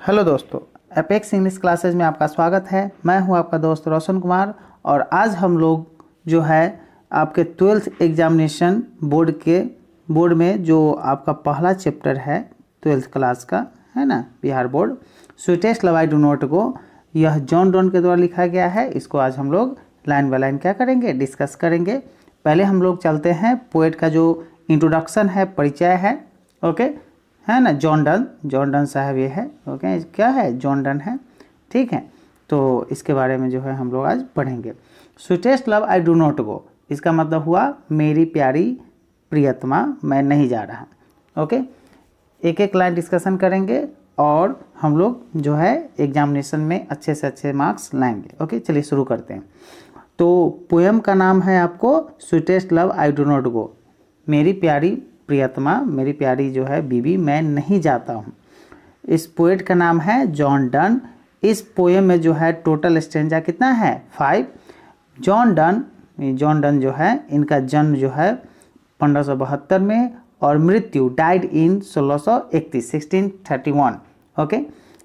Hello दोस्तों, apex English classes में आपका स्वागत है। मैं हूं आपका दोस्त रोशन कुमार और आज हम लोग जो है आपके 12th एग्जामिनेशन बोर्ड में जो आपका पहला चैप्टर है 12th क्लास का है ना, Bihar board sweetest love I do not go, यह जॉन डॉन के द्वारा लिखा गया है। इसको आज हम लोग लाइन बाय लाइन क्या करेंगे, डिस्कस करेंगे। पहले हम लोग चलते हैं पोएट का जो इंट्रोडक्शन है, परिचय है, ओके है ना। जॉन डन साहब ये है, ओके क्या है, जॉन डन है, ठीक है। तो इसके बारे में जो है हम लोग आज पढ़ेंगे। Sweetest love I do not go, इसका मतलब हुआ मेरी प्यारी प्रियतमा मैं नहीं जा रहा, ओके। एक एक लाइन डिस्कशन करेंगे और हम लोग जो है एग्जामिनेशन में अच्छे से अच्छे मार्क्स लाएंगे, ओके। चलिए शुरू करते हैं। तो पोएम का नाम है आपको sweetest love I do not go, मेरी प्यारी प्रियतमा, मेरी प्यारी जो है बीबी मैं नहीं जाता हूँ। इस पोएट का नाम है जॉन डन। इस पोएम में जो है टोटल स्टेंजा कितना है, 5। जॉन डन जो है इनका जन्म जो है 1572 में और मृत्यु died in 1631 okay.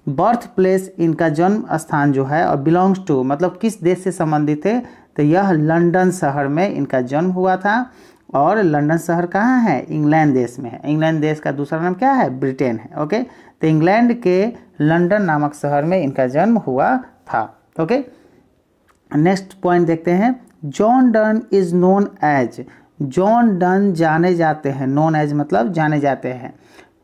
Birth place इनका जन्म स्थान जो है और बिलोंग्स टू मतलब किस देश से संबंधित है, तो यह लंदन शहर में इनका जन्म हुआ था। और लंदन शहर कहाँ है, इंग्लैंड देश में है। इंग्लैंड देश का दूसरा नाम क्या है, ब्रिटेन है, ओके। तो इंग्लैंड के लंदन नामक शहर में इनका जन्म हुआ था, ओके। नेक्स्ट पॉइंट देखते हैं। John Donne is known as, John Donne जाने जाते हैं, नोन एज मतलब जाने जाते हैं,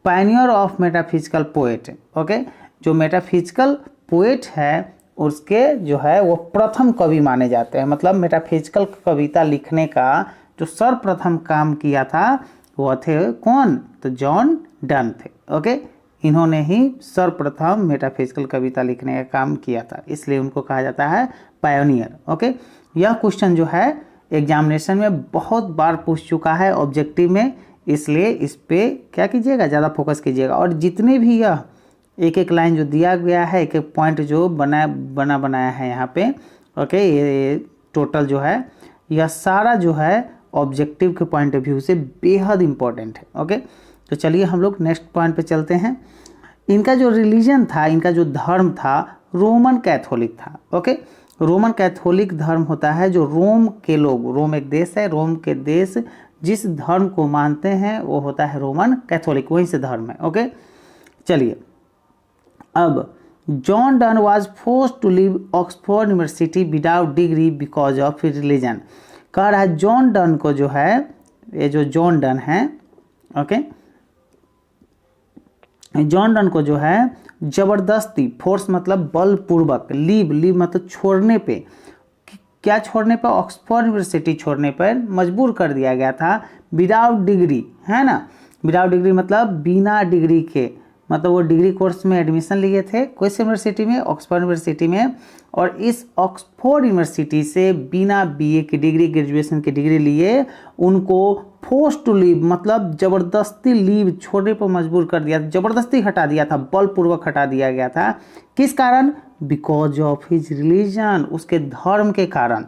pioneer of metaphysical poet, okay. जो मेटाफिजिकल पोएट है उसके जो है वो प्रथम कवि माने जाते हैं। मतलब मेटाफिजिकल कविता लिखने का जो सर्वप्रथम काम किया था वो थे कौन, तो जॉन डन थे, ओके। इन्होंने ही सर्वप्रथम मेटाफिजिकल कविता लिखने का काम किया था, इसलिए उनको कहा जाता है पायोनियर, ओके। यह क्वेश्चन जो है एग्जामिनेशन में बहुत बार पूछ चुका है ऑब्जेक्टिव में, इसलिए इस पे क्या कीजिएगा, ज़्यादा फोकस कीजिएगा। और जितने भी यह एक एक लाइन जो दिया गया है, एक एक पॉइंट जो बनाया है यहाँ पे, ओके, ये टोटल जो है यह सारा जो है ऑब्जेक्टिव के पॉइंट ऑफ व्यू से बेहद इंपॉर्टेंट है, ओके। तो चलिए हम लोग नेक्स्ट पॉइंट पे चलते हैं। इनका जो रिलीजन था, इनका जो धर्म था रोमन कैथोलिक था, ओके। रोमन कैथोलिक धर्म होता है जो रोम के लोग, रोम एक देश है, रोम के देश जिस धर्म को मानते हैं वो होता है रोमन कैथोलिक, वहीं से धर्म है, ओके। चलिए अब John Donne was forced to leave Oxford University without degree because of religion. कह रहा है जॉन डन को जो है, ये जो जॉन डन है, ओके, जॉन डन को जो है जबरदस्ती, फोर्स मतलब बलपूर्वक, लीव मतलब छोड़ने पे, क्या छोड़ने पर, ऑक्सफोर्ड यूनिवर्सिटी छोड़ने पर मजबूर कर दिया गया था विदाउट डिग्री, है ना। विदाउट डिग्री मतलब बिना डिग्री के, मतलब वो डिग्री कोर्स में एडमिशन लिए थे कोई यूनिवर्सिटी में, ऑक्सफोर्ड यूनिवर्सिटी में, और इस ऑक्सफोर्ड यूनिवर्सिटी से बिना बीए की डिग्री, ग्रेजुएशन की डिग्री लिए उनको फोर्स टू लीव मतलब जबरदस्ती लीव छोड़ने पर मजबूर कर दिया, जबरदस्ती हटा दिया था, बलपूर्वक हटा दिया गया था। किस कारण, बिकॉज ऑफ हिज रिलीजन, उसके धर्म के कारण।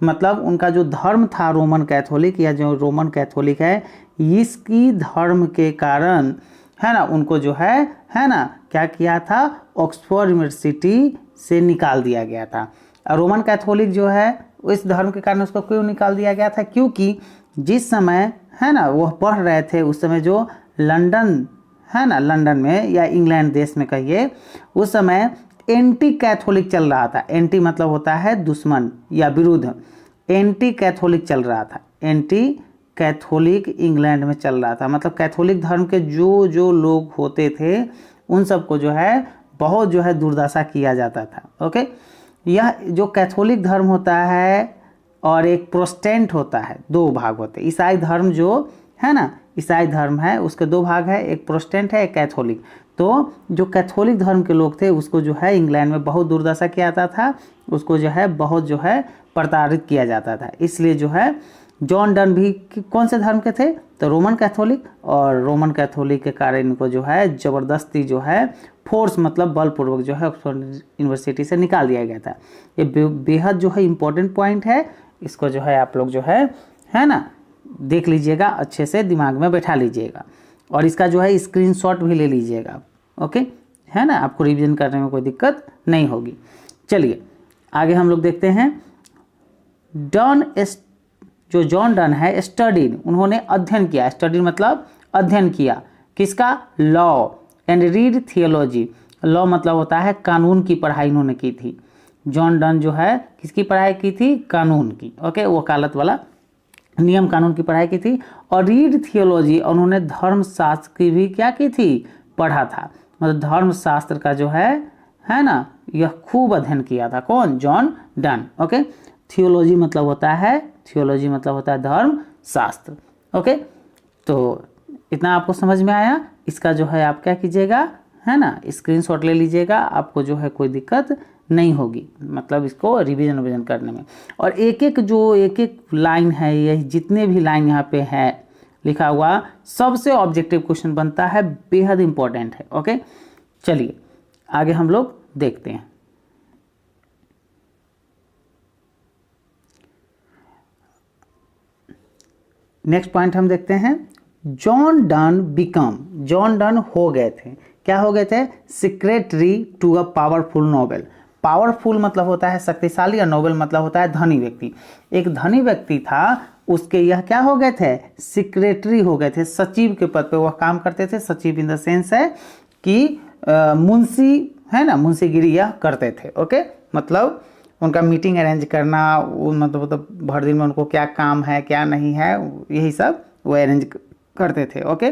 मतलब उनका जो धर्म था रोमन कैथोलिक, या जो रोमन कैथोलिक है, इसकी धर्म के कारण है ना, उनको जो है ना, क्या किया था, ऑक्सफोर्ड यूनिवर्सिटी से निकाल दिया गया था। और रोमन कैथोलिक जो है इस धर्म के कारण उसको क्यों निकाल दिया गया था, क्योंकि जिस समय है ना वो पढ़ रहे थे उस समय जो लंदन है ना, लंदन में या इंग्लैंड देश में कहिए, उस समय एंटी कैथोलिक चल रहा था। एंटी मतलब होता है दुश्मन या विरुद्ध, एंटी कैथोलिक चल रहा था, एंटी कैथोलिक इंग्लैंड में चल रहा था। मतलब कैथोलिक धर्म के जो लोग होते थे उन सबको जो है बहुत जो है दुर्दशा किया जाता था, ओके। यह जो कैथोलिक धर्म होता है और एक प्रोटेस्टेंट होता है, दो भाग होते हैं। ईसाई धर्म जो है ना, ईसाई धर्म है उसके दो भाग है, एक प्रोटेस्टेंट है, एक कैथोलिक। तो जो कैथोलिक धर्म के लोग थे उसको जो है इंग्लैंड में बहुत दुर्दशा किया जाता था, उसको जो है बहुत जो है प्रताड़ित किया जाता था। इसलिए जो है जॉन डन भी कौन से धर्म के थे, तो रोमन कैथोलिक, और रोमन कैथोलिक के कारण इनको जो है जबरदस्ती जो है फोर्स मतलब बलपूर्वक जो है ऑक्सफोर्ड यूनिवर्सिटी से निकाल दिया गया था। ये बेहद जो है इम्पोर्टेंट पॉइंट है, इसको जो है आप लोग जो है ना देख लीजिएगा, अच्छे से दिमाग में बैठा लीजिएगा और इसका जो है स्क्रीनशॉट भी ले लीजिएगा, ओके। है ना, आपको रिवीजन करने में कोई दिक्कत नहीं होगी। चलिए आगे हम लोग देखते हैं। जो जॉन डन है, स्टडीड, उन्होंने अध्ययन किया, स्टडी मतलब अध्ययन किया, किसका? Law and read theology. Law मतलब होता है कानून की पढ़ाई इन्होंने की थी। जॉन डन जो है किसकी पढ़ाई की थी? कानून की, ओके, वकालत वाला नियम कानून की पढ़ाई की थी। और रीड थियोलॉजी, उन्होंने धर्मशास्त्र की भी क्या की थी? पढ़ा था। मतलब धर्मशास्त्र का जो है ना, यह खूब अध्ययन किया था। कौन? John Donne, okay. थियोलॉजी मतलब होता है धर्मशास्त्र, ओके। तो इतना आपको समझ में आया। इसका जो है आप क्या कीजिएगा, है ना, स्क्रीनशॉट ले लीजिएगा, आपको जो है कोई दिक्कत नहीं होगी, मतलब इसको रिवीजन करने में। और एक एक लाइन है, यही जितने भी लाइन यहाँ पे है लिखा हुआ, सबसे ऑब्जेक्टिव क्वेश्चन बनता है, बेहद इंपॉर्टेंट है, ओके। चलिए आगे हम लोग देखते हैं। नेक्स्ट पॉइंट हम देखते हैं। जॉन डन हो गए थे, क्या हो गए थे? Secretary to a powerful noble. Powerful मतलब होता है शक्तिशाली, और नोबेल मतलब होता है धनी व्यक्ति। एक धनी व्यक्ति था, उसके यह क्या हो गए थे? सेक्रेटरी हो गए थे, सचिव के पद पे वह काम करते थे। सचिव इन द सेंस है कि मुंशी, है ना, मुंशीगिरी यह करते थे, ओके। मतलब उनका मीटिंग अरेंज करना, मतलब भर दिन में उनको क्या काम है क्या नहीं है, यही सब वो अरेंज करते थे, ओके।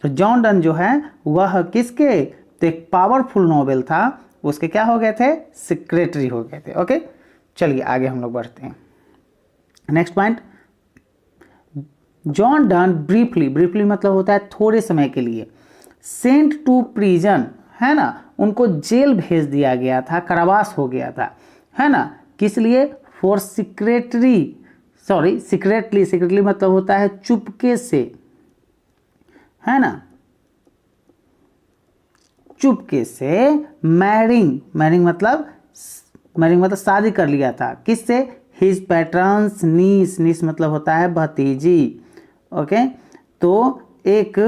तो जॉन डन जो है वह किसके? तो एक पावरफुल नोबेल था, उसके क्या हो गए थे? सेक्रेटरी हो गए थे, ओके। चलिए आगे हम लोग बढ़ते हैं। Next point, John Donne briefly मतलब होता है थोड़े समय के लिए, सेंट टू प्रिजन, है ना, उनको जेल भेज दिया गया था, कारावास हो गया था, है ना, किस लिए? फॉर सिक्रेटली मतलब होता है चुपके से, है ना, चुपके से। मैरिंग मतलब शादी कर लिया था, किससे? हिज पैटर्न्स नीस मतलब होता है भतीजी, ओके। तो एक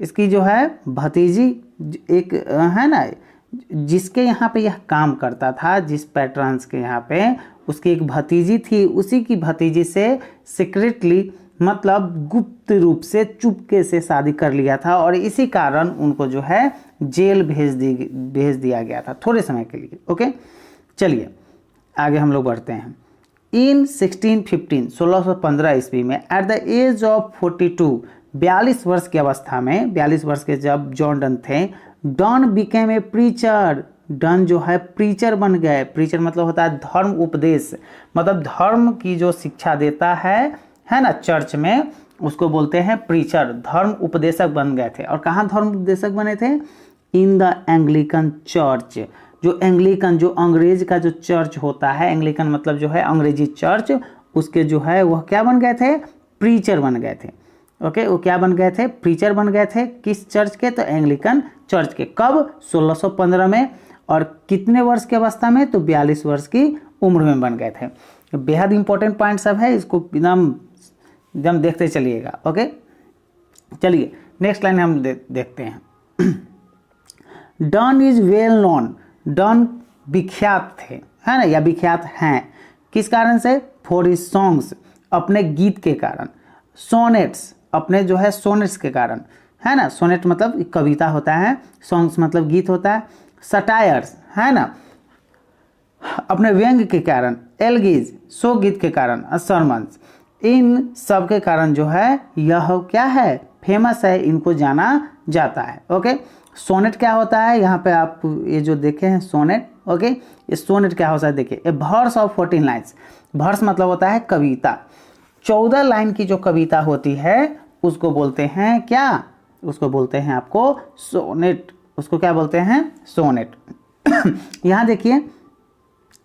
इसकी जो है भतीजी, एक है ना, जिसके यहाँ पे यह काम करता था, जिस पैटर्न्स के यहाँ पे, उसकी एक भतीजी थी, उसी की भतीजी से सीक्रेटली मतलब गुप्त रूप से चुपके से शादी कर लिया था, और इसी कारण उनको जो है जेल भेज दिया गया था थोड़े समय के लिए, ओके। चलिए आगे हम लोग बढ़ते हैं। इन 1615 ईस्वी में एट द एज ऑफ 42, 42 वर्ष की अवस्था में, 42 वर्ष के जब जॉन डन थे, done became a preacher, done जो है प्रीचर बन गए। प्रीचर मतलब होता है धर्म उपदेश, मतलब धर्म की जो शिक्षा देता है ना चर्च में, उसको बोलते हैं प्रीचर। धर्म उपदेशक बन गए थे। और कहाँ धर्म उपदेशक बने थे? In the Anglican church. जो एंग्लिकन, जो अंग्रेज का जो चर्च होता है, एंग्लिकन मतलब जो है अंग्रेजी चर्च, उसके जो है वह क्या बन गए थे? प्रीचर बन गए थे, ओके। वो क्या बन गए थे? प्रीचर बन गए थे। किस चर्च के? तो एंग्लिकन चर्च के। कब? 1615 में। और कितने वर्ष की अवस्था में? तो 42 वर्ष की उम्र में बन गए थे। बेहद इंपॉर्टेंट पॉइंट सब है, इसको एकदम देखते चलिएगा, ओके। चलिए नेक्स्ट लाइन हम देखते हैं। Done is well known, done विख्यात थे, है ना, या विख्यात हैं, किस कारण से? फॉर हिज सॉन्ग्स, अपने गीत के कारण। सोनेट्स, अपने जो है सोनेट्स के कारण, है ना। सोनेट मतलब कविता होता है, सॉन्ग्स मतलब गीत होता है। सटायर्स, है ना, अपने व्यंग के कारण। एलगीज, सो गीत के कारण। सरमन्स, इन सब के कारण जो है यह क्या है? फेमस है, इनको जाना जाता है, ओके। सोनेट क्या होता है? यहाँ पे आप ये जो देखे हैं सोनेट, ओके, ये सोनेट क्या होता है देखिए, ए वर्स ऑफ 14 लाइन्स। वर्स मतलब होता है कविता। 14 लाइन की जो कविता होती है उसको बोलते हैं क्या? उसको बोलते हैं आपको सोनेट। उसको क्या बोलते हैं? सोनेट। यहाँ देखिए,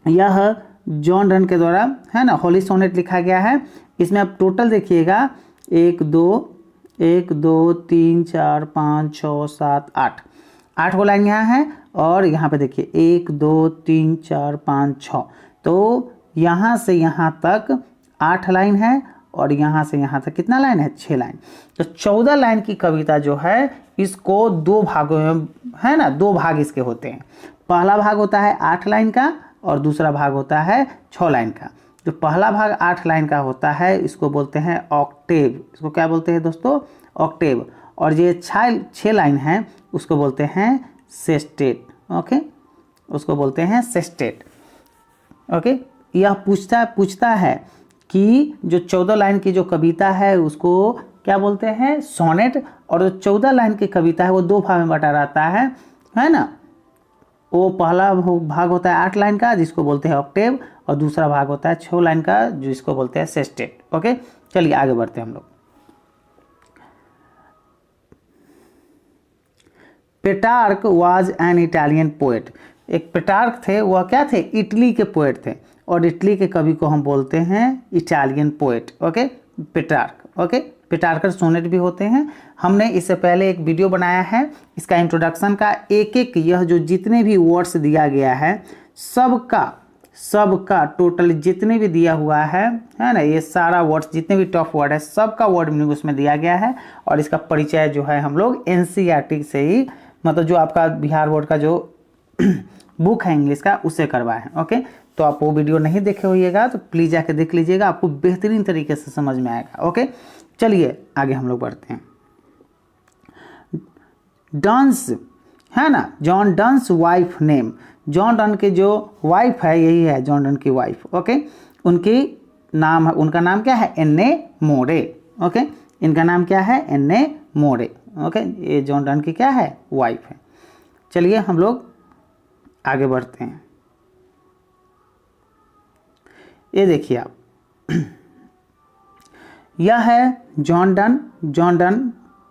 यह जॉन डन के द्वारा, है ना, होली सोनेट लिखा गया है। इसमें आप टोटल देखिएगा 1 2 3 4 5 6 7 8 गो लाइन यहाँ है। और यहाँ पे देखिए 1 2 3 4 5 6, तो यहाँ से यहाँ तक 8 लाइन है। और यहाँ से यहाँ तक कितना लाइन है, 6 लाइन। तो 14 लाइन की कविता जो है इसको 2 भागों में, है ना, 2 भाग इसके होते हैं। पहला भाग होता है 8 लाइन का और दूसरा भाग होता है 6 लाइन का। जो पहला भाग 8 लाइन का होता है इसको बोलते हैं ऑक्टेव। इसको क्या बोलते हैं दोस्तों, ऑक्टेव। और ये 6 लाइन है उसको बोलते हैं सेस्टेट। ओके, उसको बोलते हैं सेस्टेट। ओके, यह पूछता है कि जो 14 लाइन की जो कविता है उसको क्या बोलते हैं, सोनेट। और जो 14 लाइन की कविता है वो 2 भाग में बटा रहता है ना। वो पहला भाग होता है 8 लाइन का जिसको बोलते हैं ऑक्टेव, और दूसरा भाग होता है 6 लाइन का जिसको बोलते हैं सेस्टेट। ओके, चलिए आगे बढ़ते हैं हम लोग। पेटार्क वाज एन इटालियन पोएट। एक पेटार्क थे, वह क्या थे, इटली के पोएट थे, और इटली के कवि को हम बोलते हैं Italian poet. Okay, Petrarch. Okay, Petrarchan sonnet भी होते हैं। हमने इससे पहले एक वीडियो बनाया है, इसका इंट्रोडक्शन का एक यह जो जितने भी वर्ड्स दिया गया है सबका टोटल जितने भी दिया हुआ है ना, ये सारा वर्ड्स जितने भी टॉप वर्ड है सबका वर्ड मीनिंग उसमें दिया गया है। और इसका परिचय जो है हम लोग एनसीईआरटी से ही, मतलब जो आपका बिहार बोर्ड का जो बुक है इंग्लिश का उससे करवाए हैं। ओके, तो आप वो वीडियो नहीं देखे होइएगा तो प्लीज़ जाके देख लीजिएगा, आपको बेहतरीन तरीके से समझ में आएगा। ओके, चलिए आगे हम लोग बढ़ते हैं। डन्स, है ना, John Donne's wife name. John Donne के जो वाइफ है यही है जॉन डन की वाइफ। ओके, उनका नाम क्या है, एन्ने मोरे। ओके, इनका नाम क्या है, एन्ने मोरे। ओके, ये जॉन डन की क्या है, वाइफ है। चलिए हम लोग आगे बढ़ते हैं। ये देखिए आप, यह है जॉन डन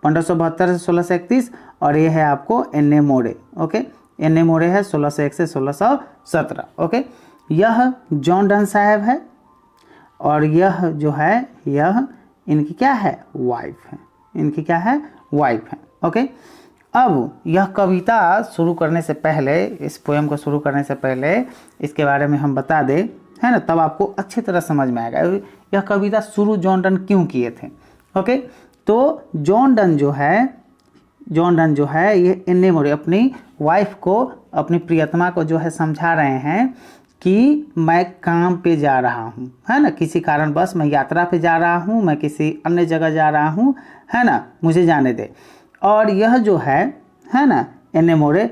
1572 से 1631, और ये है आपको एन्ने मोरे। ओके, एन्ने मोरे है 1601 से 1617। ओके, यह जॉन डन साहब है, और यह जो है यह इनकी क्या है, वाइफ है। इनकी क्या है, वाइफ है। ओके, अब यह कविता शुरू करने से पहले, इस पोएम को शुरू करने से पहले इसके बारे में हम बता दें, है ना, तब आपको अच्छी तरह समझ में आएगा यह कविता शुरू जॉन डन क्यों किए थे। ओके, तो जॉन डन जो है ये एन्ने मोरे अपनी वाइफ को, अपनी प्रियतमा को जो है समझा रहे हैं कि मैं काम पे जा रहा हूँ, है ना, किसी कारणवश मैं यात्रा पे जा रहा हूँ, मैं किसी अन्य जगह जा रहा हूँ, है ना, मुझे जाने दे। और यह जो है ना, एन्ने मोरे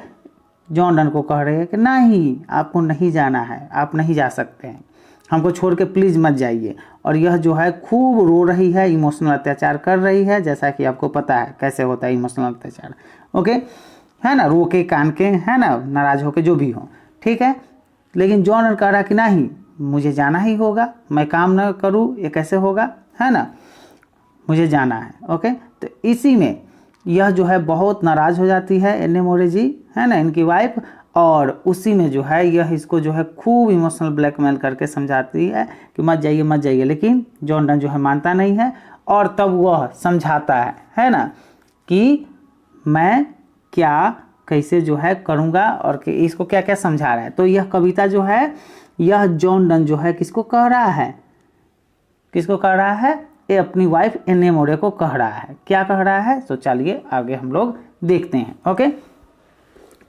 जॉन डन को कह रहे हैं कि नहीं, आपको नहीं जाना है, आप नहीं जा सकते हैं, हमको छोड़ के प्लीज़ मत जाइए। और यह जो है खूब रो रही है, इमोशनल अत्याचार कर रही है, जैसा कि आपको पता है कैसे होता है इमोशनल अत्याचार। ओके, है ना, रो के कान के, है ना, नाराज होके जो भी हो, ठीक है। लेकिन जॉन डन कह रहा कि नहीं, मुझे जाना ही होगा, मैं काम न करूँ ये कैसे होगा, है ना, मुझे जाना है। ओके, तो इसी में यह जो है बहुत नाराज़ हो जाती है एन्ने मोरे जी, है ना, इनकी वाइफ, और उसी में जो है यह इसको जो है खूब इमोशनल ब्लैकमेल करके समझाती है कि मत जाइए। लेकिन जॉन डन जो है मानता नहीं है, और तब वह समझाता है ना, कि मैं क्या कैसे जो है करूँगा, और कि इसको क्या क्या समझा रहा है। तो यह कविता जो है यह जॉन डन जो है किसको कह रहा है, ये अपनी वाइफ एन्ने मोरे को कह रहा है। क्या कह रहा है, तो चलिए आगे हम लोग देखते हैं। ओके,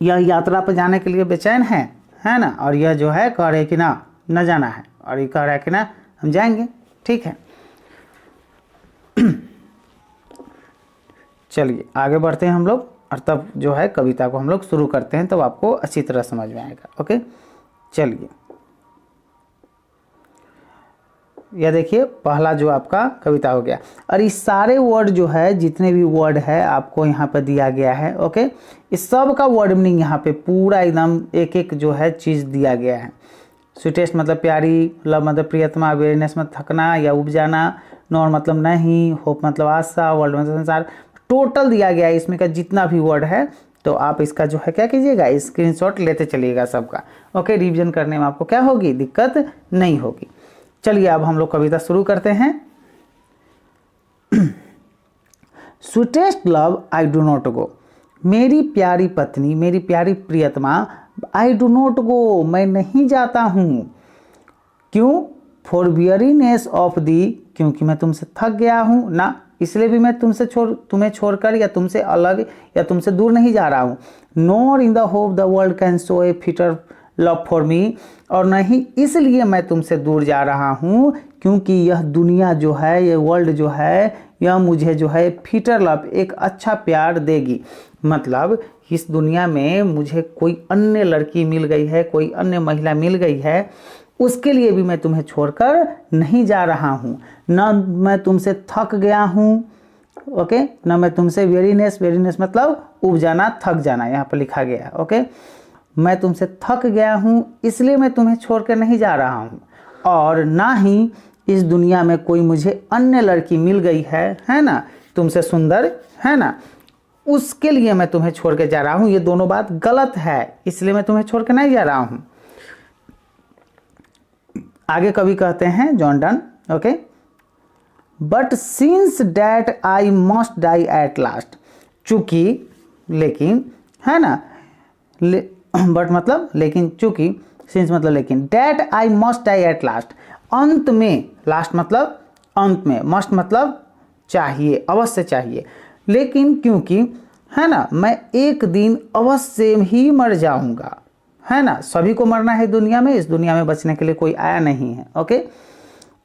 यह यात्रा पर जाने के लिए बेचैन है ना, और यह जो है कह रहे कि ना न जाना है, और ये कह रहा है कि ना हम जाएंगे, ठीक है। चलिए आगे बढ़ते हैं हम लोग, और तब जो है कविता को हम लोग शुरू करते हैं, तब आपको अच्छी तरह समझ में आएगा। ओके, चलिए यह देखिए पहला जो आपका कविता हो गया, और इस सारे वर्ड जो है जितने भी वर्ड है आपको यहाँ पर दिया गया है। ओके, इस सब का वर्ड मीनिंग यहाँ पे पूरा एकदम एक जो है चीज़ दिया गया है। स्वीटेस्ट मतलब प्यारी, लव मतलब प्रियतमा, वेरीनेस मतलब थकना या उब जाना, नॉर मतलब नहीं, होप मतलब आशा, वर्ल्ड मतलब संसार, टोटल दिया गया है इसमें का जितना भी वर्ड है। तो आप इसका जो है क्या कीजिएगा, स्क्रीनशॉट लेते चलिएगा सबका। ओके, रिवीजन करने में आपको क्या होगी, दिक्कत नहीं होगी। चलिए अब हम लोग कविता शुरू करते हैं। Sweetest love I do not go, मेरी प्यारी पत्नी, मेरी प्यारी प्रियतमा, आई डू नॉट गो, मैं नहीं जाता हूँ। क्यों, फॉर वियरीनेस ऑफ दी, क्योंकि मैं तुमसे थक गया हूँ, ना इसलिए भी मैं तुम्हें छोड़कर या तुमसे अलग या तुमसे दूर नहीं जा रहा हूँ। Nor in the hope the world can show A fitter love for me, और नहीं इसलिए मैं तुमसे दूर जा रहा हूँ क्योंकि यह दुनिया जो है, ये वर्ल्ड जो है, यह मुझे जो है फिटर लव, एक अच्छा प्यार देगी। मतलब इस दुनिया में मुझे कोई अन्य लड़की मिल गई है, कोई अन्य महिला मिल गई है, उसके लिए भी मैं तुम्हें छोड़कर नहीं जा रहा हूँ। न मैं तुमसे थक गया हूँ, ओके, न मैं तुमसे वेरीनेस मतलब उब जाना, थक जाना यहाँ पर लिखा गया है, ओके। मैं तुमसे थक गया हूँ इसलिए मैं तुम्हें छोड़कर नहीं जा रहा हूँ, और ना ही इस दुनिया में कोई मुझे अन्य लड़की मिल गई है ना, तुमसे सुंदर, है ना, उसके लिए मैं तुम्हें छोड़ के जा रहा हूँ। ये दोनों बात गलत है, इसलिए मैं तुम्हें छोड़ के नहीं जा रहा हूँ। आगे कवि कहते हैं John Donne, okay, but since that I must die at last, चूंकि, लेकिन, है ना, बट मतलब लेकिन, चूंकि, सिंस मतलब लेकिन, that I must die at last, अंत में, लास्ट मतलब अंत में, मस्ट मतलब चाहिए, अवश्य चाहिए, लेकिन क्योंकि, है ना, मैं एक दिन अवश्य ही मर जाऊंगा, है ना, सभी को मरना है दुनिया में, इस दुनिया में बचने के लिए कोई आया नहीं है, ओके।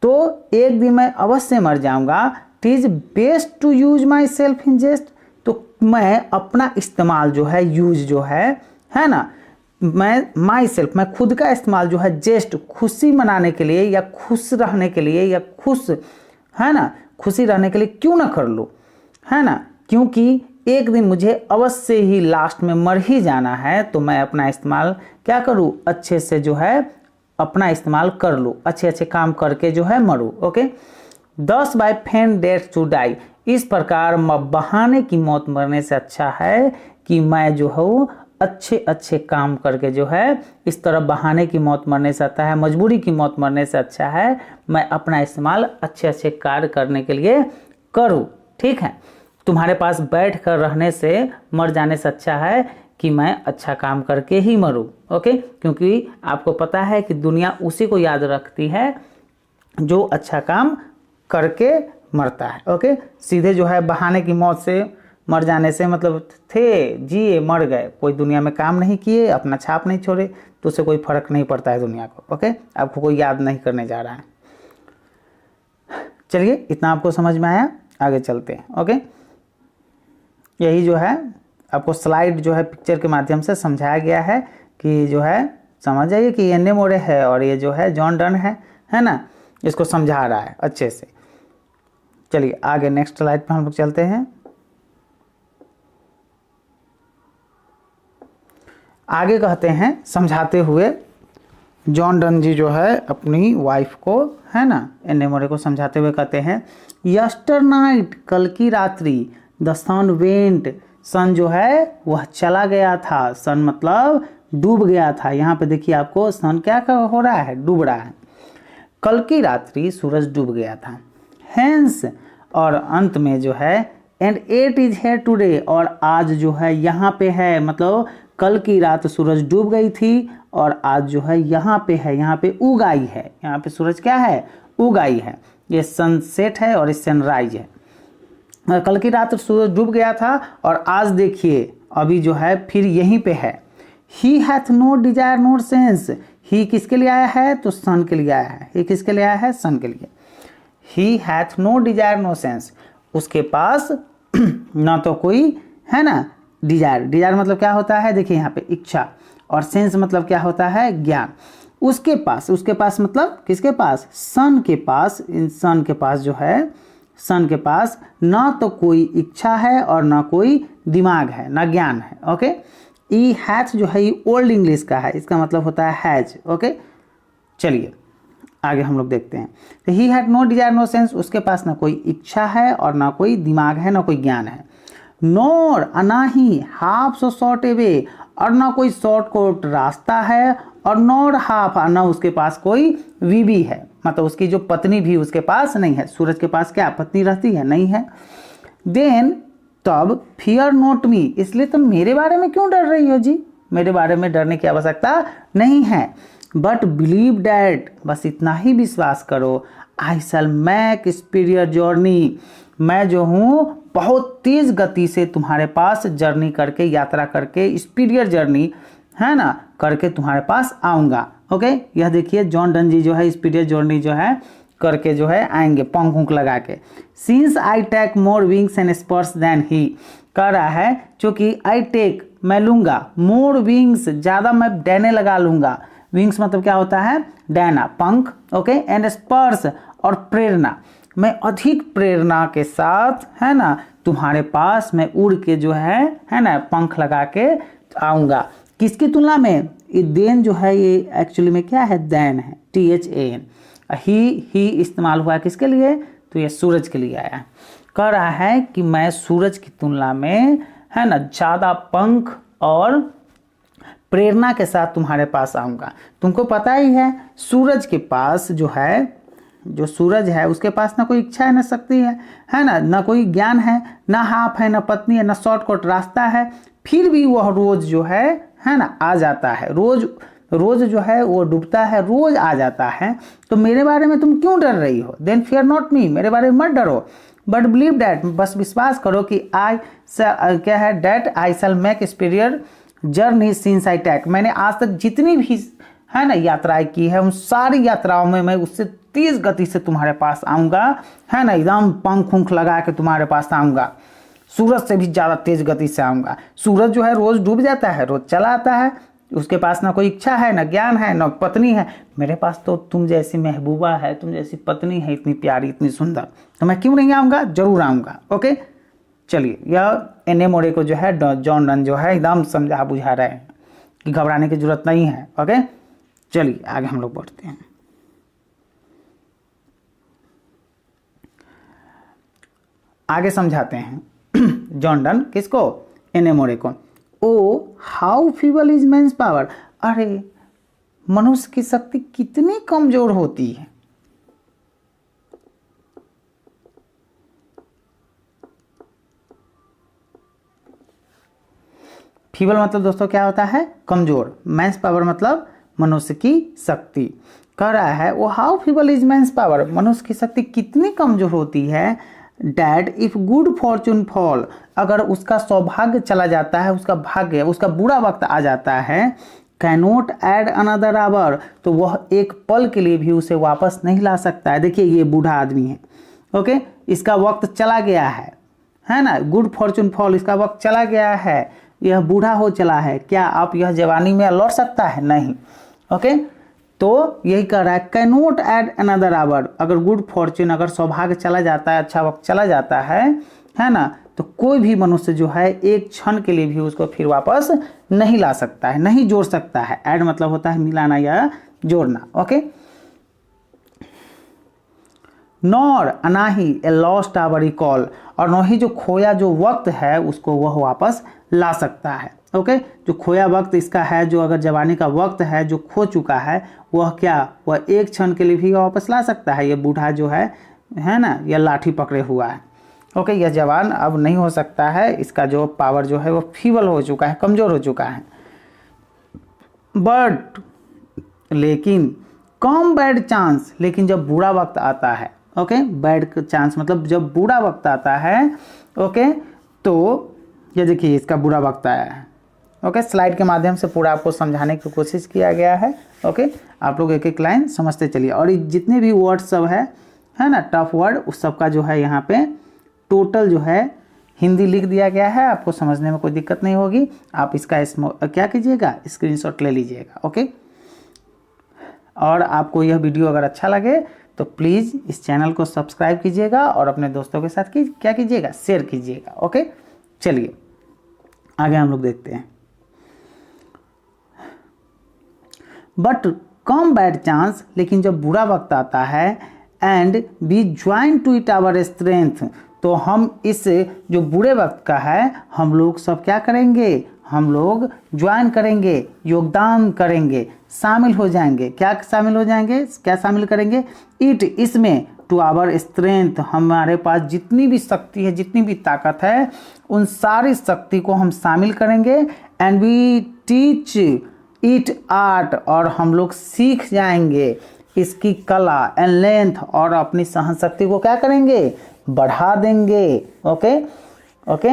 तो एक दिन मैं अवश्य मर जाऊंगा। It is best to use myself in jest, तो मैं अपना इस्तेमाल जो है, यूज जो है ना, मैं माई सेल्फ, मैं खुद का इस्तेमाल जो है जेस्ट, खुशी मनाने के लिए या खुश रहने के लिए या खुश, है ना, खुशी रहने के लिए क्यों ना कर लूँ, है ना, क्योंकि एक दिन मुझे अवश्य ही लास्ट में मर ही जाना है, तो मैं अपना इस्तेमाल क्या करूँ, अच्छे से जो है अपना इस्तेमाल कर लूँ, अच्छे अच्छे काम करके जो है मरूँ, okay. 10 by feign death to die, इस प्रकार बहाने की मौत मरने से अच्छा है कि मैं जो हूँ अच्छे अच्छे काम करके जो है, इस तरह बहाने की मौत मरने से अच्छा है, मजबूरी की मौत मरने से अच्छा है मैं अपना इस्तेमाल अच्छे अच्छे कार्य करने के लिए करूँ, ठीक है। तुम्हारे पास बैठ कर रहने से मर जाने से अच्छा है कि मैं अच्छा काम करके ही मरूं, ओके, क्योंकि आपको पता है कि दुनिया उसी को याद रखती है जो अच्छा काम करके मरता है, ओके। सीधे जो है बहाने की मौत से मर जाने से मतलब थे जिए मर गए, कोई दुनिया में काम नहीं किए, अपना छाप नहीं छोड़े, तो उससे कोई फर्क नहीं पड़ता है दुनिया को, ओके। आपको कोई याद नहीं करने जा रहा है। चलिए इतना आपको समझ में आया, आगे चलते हैं, ओके। यही जो है आपको स्लाइड जो है पिक्चर के माध्यम से समझाया गया है कि जो है समझ जाइए कि एन्ने मोरे है और ये जो है जॉन डन है ना, इसको समझा रहा है अच्छे से। चलिए आगे नेक्स्ट स्लाइड पे हम लोग चलते हैं। आगे कहते हैं समझाते हुए जॉन डन जी जो है अपनी वाइफ को, है ना, एन्ने मोरे को समझाते हुए कहते हैं, यस्टर नाइट, कल की रात्रि, द सन वेंट, सन जो है वह चला गया था, सन मतलब डूब गया था। यहाँ पे देखिए आपको सन क्या हो रहा है, डूब रहा है। कल की रात्रि सूरज डूब गया था, हेंस, और अंत में जो है, and it is here today, और आज जो है यहाँ पे है, मतलब कल की रात सूरज डूब गई थी और आज जो है यहाँ पे है, यहाँ पे उग आई है, यहाँ पे सूरज क्या है, उग आई है। ये सनसेट है और ये सनराइज है। कल की रात सूरज डूब गया था और आज देखिए अभी जो है फिर यहीं पे है। He hath no desire no sense, ही किसके लिए आया है, तो सन के लिए आया है। ही किसके लिए आया है, सन के लिए। He hath no desire no sense, उसके पास ना तो कोई, है ना, डिजायर, डिजायर मतलब क्या होता है, देखिए यहाँ पे इच्छा, और सेंस मतलब क्या होता है, ज्ञान। उसके पास मतलब किसके पास, सन के पास, इंसान के पास जो है, सन के पास ना तो कोई इच्छा है और ना कोई दिमाग है, ना ज्ञान है, ओके। ई हैथ जो है ये ओल्ड इंग्लिश का है, इसका मतलब होता है हैज, ओके। चलिए आगे हम लोग देखते हैं। तो he had no desire no sense, उसके पास ना कोई इच्छा है और ना कोई दिमाग है, ना कोई ज्ञान है। नोर, ना ही, हाफ सो शॉर्ट अवे, और ना कोई शॉर्टकट रास्ता है, और नोर हाफ, ना उसके पास कोई बीवी है, मतलब उसकी जो पत्नी भी उसके पास नहीं है। सूरज के पास क्या पत्नी रहती है, नहीं है। देन तब फियर नोट मी, इसलिए तुम मेरे बारे में क्यों डर रही हो जी, मेरे बारे में डरने की आवश्यकता नहीं है। बट बिलीव डैट, बस इतना ही विश्वास करो, आई शैल मेक स्पीरियर जर्नी, मैं जो हूँ बहुत तेज गति से तुम्हारे पास जर्नी करके, यात्रा करके, स्पीरियर जर्नी है ना करके तुम्हारे पास आऊँगा। ओके, यह देखिए जॉन डन जी जो है स्पीरियर जर्नी जो है करके जो है आएंगे पंख ऊँख लगा के। Since I take more wings and spurs than he, कह रहा है क्योंकि आई टेक मैं लूँगा, मोर विंग्स ज़्यादा मैं डैने लगा लूँगा, विंग्स मतलब क्या होता है डैना पंख, ओके, एंड स्पर्स और प्रेरणा, मैं अधिक प्रेरणा के साथ है ना तुम्हारे पास मैं उड़ के जो है ना पंख लगा के आऊँगा। किसकी तुलना में, ये देन जो है ये एक्चुअली में क्या है देन है, THAN, ही इस्तेमाल हुआ है किसके लिए, तो ये सूरज के लिए आया है। कह रहा है कि मैं सूरज की तुलना में है ना ज़्यादा पंख और प्रेरणा के साथ तुम्हारे पास आऊँगा। तुमको पता ही है सूरज के पास जो है, जो सूरज है उसके पास ना कोई इच्छा है ना शक्ति है ना, ना कोई ज्ञान है, ना हाफ है, ना पत्नी है, ना शॉर्टकट रास्ता है, फिर भी वह रोज जो है ना आ जाता है, रोज रोज जो है वो डूबता है, रोज आ जाता है। तो मेरे बारे में तुम क्यों डर रही हो, देन फियर नॉट मी, मेरे बारे में मत डरो, बट बिलीव डैट, बस विश्वास करो कि आई क्या है that I shall make speedier journey since I take, मैंने आज तक जितनी भी है ना यात्राएं की है उन सारी यात्राओं में मैं उससे तेज गति से तुम्हारे पास आऊँगा, है ना एकदम पंख उंख लगा के तुम्हारे पास आऊँगा, सूरज से भी ज़्यादा तेज गति से आऊँगा। सूरज जो है रोज़ डूब जाता है, रोज़ चला आता है, उसके पास ना कोई इच्छा है, ना ज्ञान है, ना पत्नी है, मेरे पास तो तुम जैसी महबूबा है, तुम जैसी पत्नी है इतनी प्यारी इतनी सुंदर, तो मैं क्यों नहीं आऊँगा, जरूर आऊँगा। ओके, चलिए यह एन मोरे को जो है जॉन डन जो है एकदम समझा बुझा रहे हैं कि घबराने की जरूरत नहीं है। ओके, चलिए आगे हम लोग बढ़ते हैं। आगे समझाते हैं जॉन डन किसको, एन मोरे को। O how feeble is man's power, अरे मनुष्य की शक्ति कितनी कमजोर होती है। फीबल मतलब दोस्तों क्या होता है कमजोर, मैन्स पावर मतलब मनुष्य की शक्ति। कह रहा है वो how feeble is man's power, मनुष्य की शक्ति कितनी कमजोर होती है, that if good fortune fall, अगर उसका सौभाग्य चला जाता है, उसका भाग्य उसका बुरा वक्त आ जाता है, कैनोट ऐड अनदर आवर, तो वह एक पल के लिए भी उसे वापस नहीं ला सकता है। देखिए ये बूढ़ा आदमी है, ओके, इसका वक्त चला गया है ना, गुड फॉर्चून फॉल, इसका वक्त चला गया है, यह बूढ़ा हो चला है, क्या आप यह जवानी में लौट सकता है, नहीं। ओके, तो यही कह रहा है कैनोट ऐड अनदर आवर, अगर गुड फॉर्चून अगर सौभाग्य चला जाता है, अच्छा वक्त चला जाता है ना, तो कोई भी मनुष्य जो है एक क्षण के लिए भी उसको फिर वापस नहीं ला सकता है, नहीं जोड़ सकता है। ऐड मतलब होता है मिलाना या जोड़ना। ओके, नॉर अनाही ए लॉस्ट आवर रिकॉल, और न ही जो खोया जो वक्त है उसको वह वापस ला सकता है। ओके, जो खोया वक्त इसका है, जो अगर जवानी का वक्त है जो खो चुका है, वह क्या वह एक क्षण के लिए भी वापस ला सकता है। ये बूढ़ा जो है ना, यह लाठी पकड़े हुआ है। ओके, यह जवान अब नहीं हो सकता है, इसका जो पावर जो है वो फीबल हो चुका है, कमज़ोर हो चुका है। बट लेकिन कम बैड चांस, लेकिन जब बुरा वक्त आता है, ओके, बैड चांस मतलब जब बुरा वक्त आता है, ओके, तो ये देखिए इसका बुरा वक्त आया है। ओके, स्लाइड के माध्यम से पूरा आपको समझाने की कोशिश किया गया है। ओके, आप लोग एक एक लाइन समझते चलिए, और जितने भी वर्ड सब है ना टफ वर्ड, उस सब का जो है यहाँ पे टोटल जो है हिंदी लिख दिया गया है, आपको समझने में कोई दिक्कत नहीं होगी। आप इसका क्या कीजिएगा, स्क्रीनशॉट ले लीजिएगा। ओके, और आपको यह वीडियो अगर अच्छा लगे तो प्लीज़ इस चैनल को सब्सक्राइब कीजिएगा और अपने दोस्तों के साथ क्या कीजिएगा, शेयर कीजिएगा। ओके, चलिए आगे हम लोग देखते हैं। बट कम बैड चांस, लेकिन जब बुरा वक्त आता है, and we join to it our strength, तो हम इस जो बुरे वक्त का है हम लोग सब क्या करेंगे, हम लोग ज्वाइन करेंगे, योगदान करेंगे, शामिल हो जाएंगे। क्या शामिल हो जाएंगे, क्या शामिल करेंगे, इट इसमें, टू आवर स्ट्रेंथ, हमारे पास जितनी भी शक्ति है, जितनी भी ताकत है, उन सारी शक्ति को हम शामिल करेंगे। And we teach it art, और हम लोग सीख जाएंगे इसकी कला, एंड लेंथ, और अपनी सहन शक्ति को क्या करेंगे, बढ़ा देंगे। ओके ओके,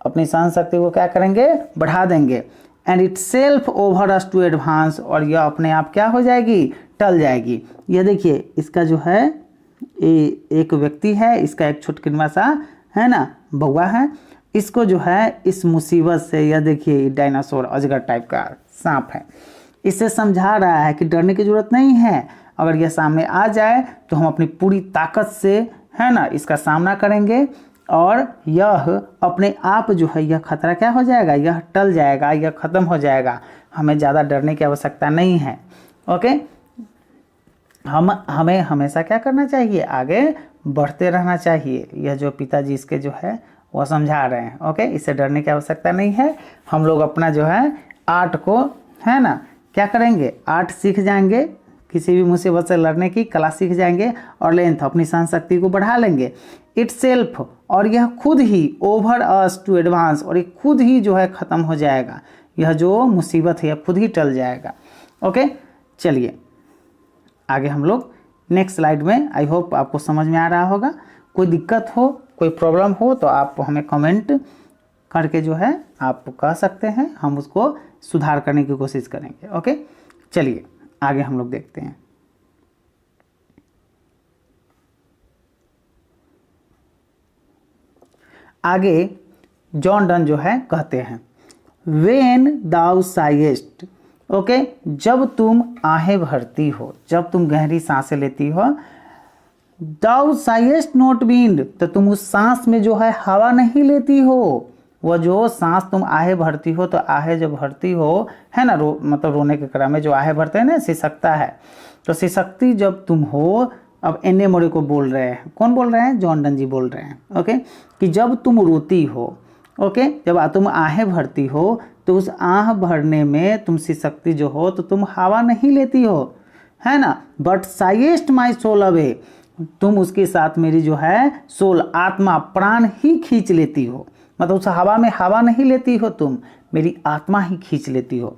अपनी सहन शक्ति को क्या करेंगे, बढ़ा देंगे। And itself over us to advance, और यह अपने आप क्या हो जाएगी, टल जाएगी। यह देखिए इसका जो है एक व्यक्ति है, इसका एक छुटकिनवा सा है ना बउआ है, इसको जो है इस मुसीबत से, यह देखिए डायनासोर अजगर टाइप का सांप है, इससे समझा रहा है कि डरने की जरूरत नहीं है, अगर यह सामने आ जाए तो हम अपनी पूरी ताकत से है ना इसका सामना करेंगे, और यह अपने आप जो है यह खतरा क्या हो जाएगा, यह टल जाएगा, यह ख़त्म हो जाएगा, हमें ज़्यादा डरने की आवश्यकता नहीं है। ओके, हमें हमेशा क्या करना चाहिए, आगे बढ़ते रहना चाहिए। यह जो पिताजी इसके जो है वह समझा रहे हैं। ओके, इससे डरने की आवश्यकता नहीं है, हम लोग अपना जो है आर्ट को है ना क्या करेंगे, आर्ट सीख जाएंगे, किसी भी मुसीबत से लड़ने की कला सीख जाएंगे, और लेंथ अपनी सहन शक्ति को बढ़ा लेंगे। इट सेल्फ, और यह खुद ही, ओवर अस टू एडवांस, और ये खुद ही जो है ख़त्म हो जाएगा, यह जो मुसीबत है यह खुद ही टल जाएगा। ओके, चलिए आगे हम लोग नेक्स्ट स्लाइड में, आई होप आपको समझ में आ रहा होगा। कोई दिक्कत हो, कोई प्रॉब्लम हो तो आप हमें कमेंट करके जो है आप कह सकते हैं, हम उसको सुधार करने की कोशिश करेंगे। ओके, चलिए आगे हम लोग देखते हैं। आगे जॉन डन जो है कहते हैं, वेन दाउ साइएस्ट, ओके, जब तुम आहें भरती हो, जब तुम गहरी सांसें लेती हो, दाउ साइएस्ट नॉट विंड, तो तुम उस सांस में जो है हवा नहीं लेती हो। वह जो सांस तुम आहें भरती हो, तो आहें जब भरती हो है ना, मतलब रोने के क्रम में जो आहें भरते हैं ना, सिसकता है, तो सिसकती जब तुम हो, अब एन्ने मोरे को बोल रहे हैं, कौन बोल रहे हैं, जॉन डन जी बोल रहे हैं। ओके, कि जब तुम रोती हो, ओके, जब तुम आहें भरती हो, तो उस आह भरने में तुम सिसकती जो हो, तो तुम हवा नहीं लेती हो, है ना, बट साइएस्ट माई सोल अवे, तुम उसके साथ मेरी जो है सोल, आत्मा, प्राण ही खींच लेती हो, मतलब उस हवा में हवा नहीं लेती हो तुम, मेरी आत्मा ही खींच लेती हो।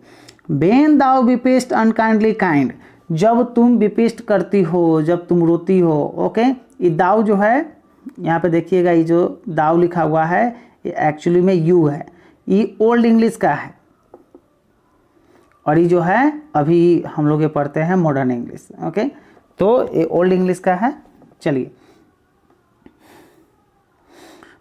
बेन दाउ विपेस्ट अनकाइंडली काइंड, जब तुम विपेस्ट करती हो, जब तुम रोती हो। ओके, ये दाउ जो है यहाँ पे देखिएगा, ये जो दाउ लिखा हुआ है ये एक्चुअली में यू है, ये ओल्ड इंग्लिश का है, और ये जो है अभी हम लोग ये पढ़ते हैं मॉडर्न इंग्लिश। ओके, तो ये ओल्ड इंग्लिश का है। चलिए,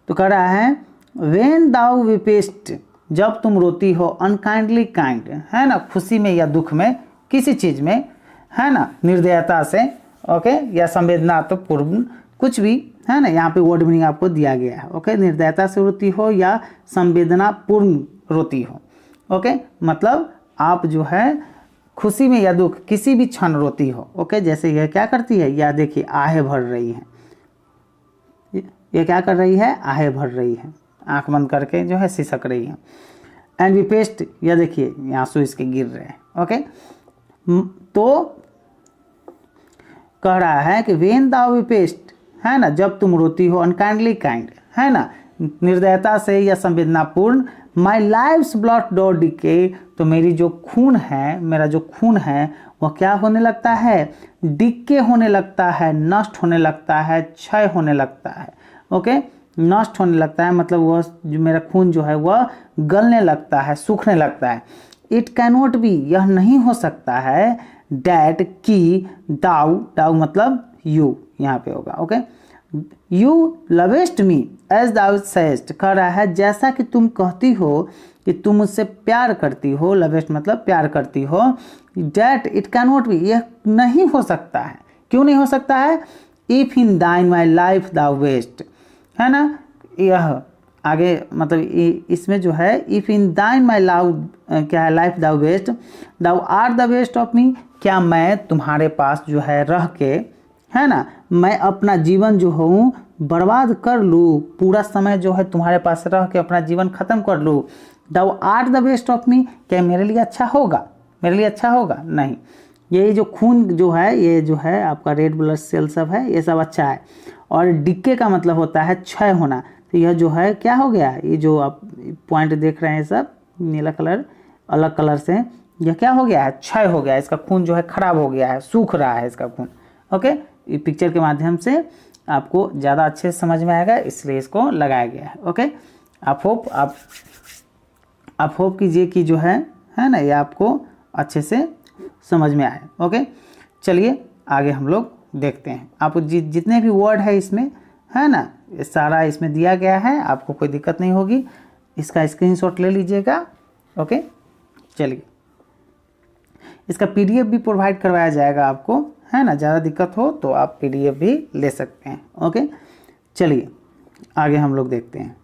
तो कह रहा है वेन दाउ विपेस्ट, जब तुम रोती हो, अनकाइंडली काइंड, है ना, खुशी में या दुख में, किसी चीज़ में, है ना, निर्दयता से, ओके, या संवेदना तो पूर्ण, कुछ भी है ना, यहाँ पे वर्ड मीनिंग आपको दिया गया है। ओके, निर्दयता से रोती हो या संवेदना पूर्ण रोती हो। ओके, मतलब आप जो है खुशी में या दुख किसी भी क्षण रोती हो। ओके, जैसे यह क्या करती है, यह देखिए आहें भर रही है, ये क्या कर रही है, आहें भर रही है, आंख बंद करके जो है सिसक रही है। एंड विपेस्ट, यह देखिए आंसू इसके गिर रहे हैं। ओके, तो कह रहा है कि वेन दाउ विपेस्ट, है ना, जब तुम रोती हो, अनकाइंडली काइंड, है ना, निर्दयता से या संवेदनापूर्ण, माई लाइफ्स ब्लड डॉट डिके, तो मेरी जो खून है, मेरा जो खून है वह क्या होने लगता है, डिके होने लगता है, नष्ट होने लगता है, क्षय होने लगता है। ओके, नष्ट होने लगता है मतलब वह जो मेरा खून जो है वह गलने लगता है, सूखने लगता है। इट कैनॉट बी, यह नहीं हो सकता है, डैट की दाउ, दाउ मतलब यू यहाँ पे होगा। Okay, you lovest me as thou sayest, कह रहा है जैसा कि तुम कहती हो कि तुम मुझसे प्यार करती हो, लवेस्ट मतलब प्यार करती हो, डैट इट कैनॉट बी, यह नहीं हो सकता है। क्यों नहीं हो सकता है, इफ इन दाइन माई लाइफ दाउ वेस्ट, है ना, यह आगे मतलब इसमें जो है इफ इन दाइन माई लव, क्या है, life thou waste, thou are the waste of me, क्या मैं तुम्हारे पास जो है रह के, है ना, मैं अपना जीवन जो हूँ बर्बाद कर लूँ, पूरा समय जो है तुम्हारे पास रह के अपना जीवन ख़त्म कर लूँ। Thou are the best of me, क्या मेरे लिए अच्छा होगा, मेरे लिए अच्छा होगा, नहीं। ये जो खून जो है, ये जो है आपका रेड ब्लड सेल सब है, ये सब अच्छा है। और डिक्के का मतलब होता है क्षय होना, तो यह जो है क्या हो गया, ये जो आप पॉइंट देख रहे हैं सब नीला कलर अलग कलर से, यह क्या हो गया है, क्षय हो गया है, इसका खून जो है खराब हो गया है, सूख रहा है इसका खून। ओके, ये पिक्चर के माध्यम से आपको ज़्यादा अच्छे से समझ में आएगा, इसलिए इसको लगाया गया है। ओके, आप होप कीजिए कि जो है ना, ये आपको अच्छे से समझ में आए। ओके, चलिए आगे हम लोग देखते हैं। आप जितने भी वर्ड है इसमें, है ना, ये सारा इसमें दिया गया है, आपको कोई दिक्कत नहीं होगी, इसका स्क्रीनशॉट ले लीजिएगा। ओके, चलिए, इसका पीडीएफ भी प्रोवाइड करवाया जाएगा आपको, है ना, ज़्यादा दिक्कत हो तो आप पीडीएफ भी ले सकते हैं। ओके, चलिए आगे हम लोग देखते हैं।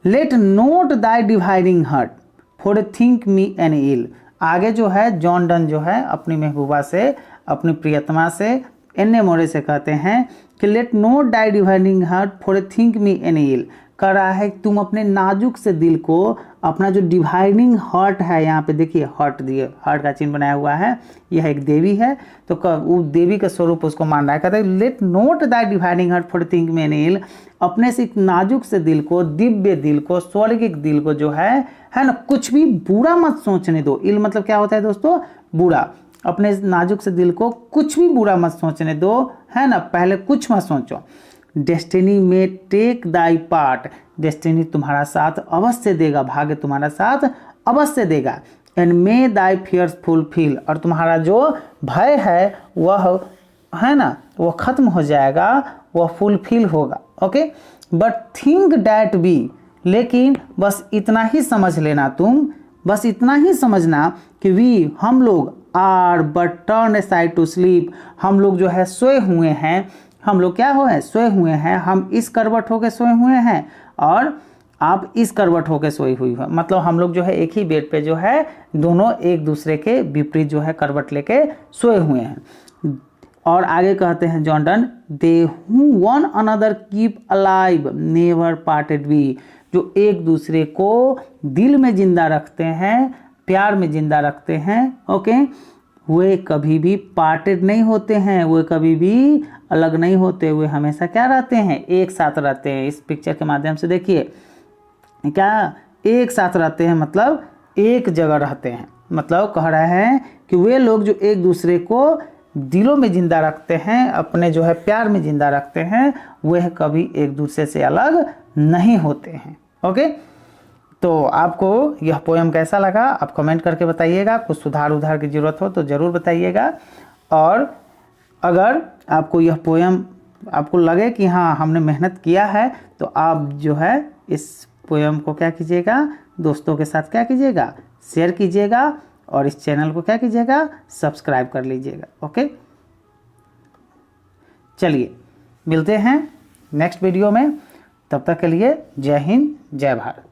Let not thy dividing heart forethink me an ill. आगे जो है जॉन डन जो है अपनी महबूबा से, अपनी प्रियतमा से, एन्ने मोरे से कहते हैं कि let not thy dividing heart forethink me an ill. कह रहा है कि तुम अपने नाजुक से दिल को, अपना जो डिवाइडिंग हार्ट है, यहाँ पे देखिए हार्ट दिए, हार्ट का चिन्ह बनाया हुआ है, यह एक देवी है, तो वो देवी का स्वरूप उसको मान रहा है। कहता है let not the dividing heart forethink me an ill. अपने से नाजुक से दिल को, दिव्य दिल को, स्वर्गिक दिल को जो है ना, कुछ भी बुरा मत सोचने दो। इल मतलब क्या होता है दोस्तों, बुरा। अपने नाजुक से दिल को कुछ भी बुरा मत सोचने दो, है ना, पहले कुछ मत सोचो। डेस्टिनी में टेक दाई पार्ट। डेस्टिनी तुम्हारा साथ अवश्य देगा, भाग्य तुम्हारा साथ अवश्य देगा। And may thy fears fulfil. और तुम्हारा जो भय है वह, है ना, वह खत्म हो जाएगा, वह फुलफिल होगा। Okay, but think that be. लेकिन बस इतना ही समझ लेना, तुम बस इतना ही समझना कि वी, हम लोग, are but turn aside to sleep. हम लोग जो है सोए हुए हैं, हम लोग क्या हुए, सोए हुए हैं। हम इस करवट होके सोए हुए हैं और आप इस करवट होके सोई हुई है। मतलब हम लोग जो है एक ही बेड पे जो है दोनों एक दूसरे के विपरीत जो है करवट लेके सोए हुए हैं। और आगे कहते हैं John Donne, they who one another keep alive never parted we. जो एक दूसरे को दिल में जिंदा रखते हैं, प्यार में जिंदा रखते हैं, ओके, वे कभी भी पार्टेड नहीं होते हैं, वे कभी भी अलग नहीं होते, वे हमेशा क्या रहते हैं, एक साथ रहते हैं। इस पिक्चर के माध्यम से देखिए क्या, एक साथ रहते हैं मतलब एक जगह रहते हैं। मतलब कह रहे हैं कि वे लोग जो एक दूसरे को दिलों में जिंदा रखते हैं, अपने जो है प्यार में जिंदा रखते हैं, वह कभी एक दूसरे से अलग नहीं होते हैं। ओके, तो आपको यह पोएम कैसा लगा आप कमेंट करके बताइएगा। कुछ सुधार उधार की ज़रूरत हो तो ज़रूर बताइएगा। और अगर आपको यह पोएम, आपको लगे कि हाँ हमने मेहनत किया है, तो आप जो है इस पोएम को क्या कीजिएगा, दोस्तों के साथ क्या कीजिएगा, शेयर कीजिएगा, और इस चैनल को क्या कीजिएगा, सब्सक्राइब कर लीजिएगा। ओके, चलिए मिलते हैं नेक्स्ट वीडियो में, तब तक के लिए जय हिंद, जय भारत।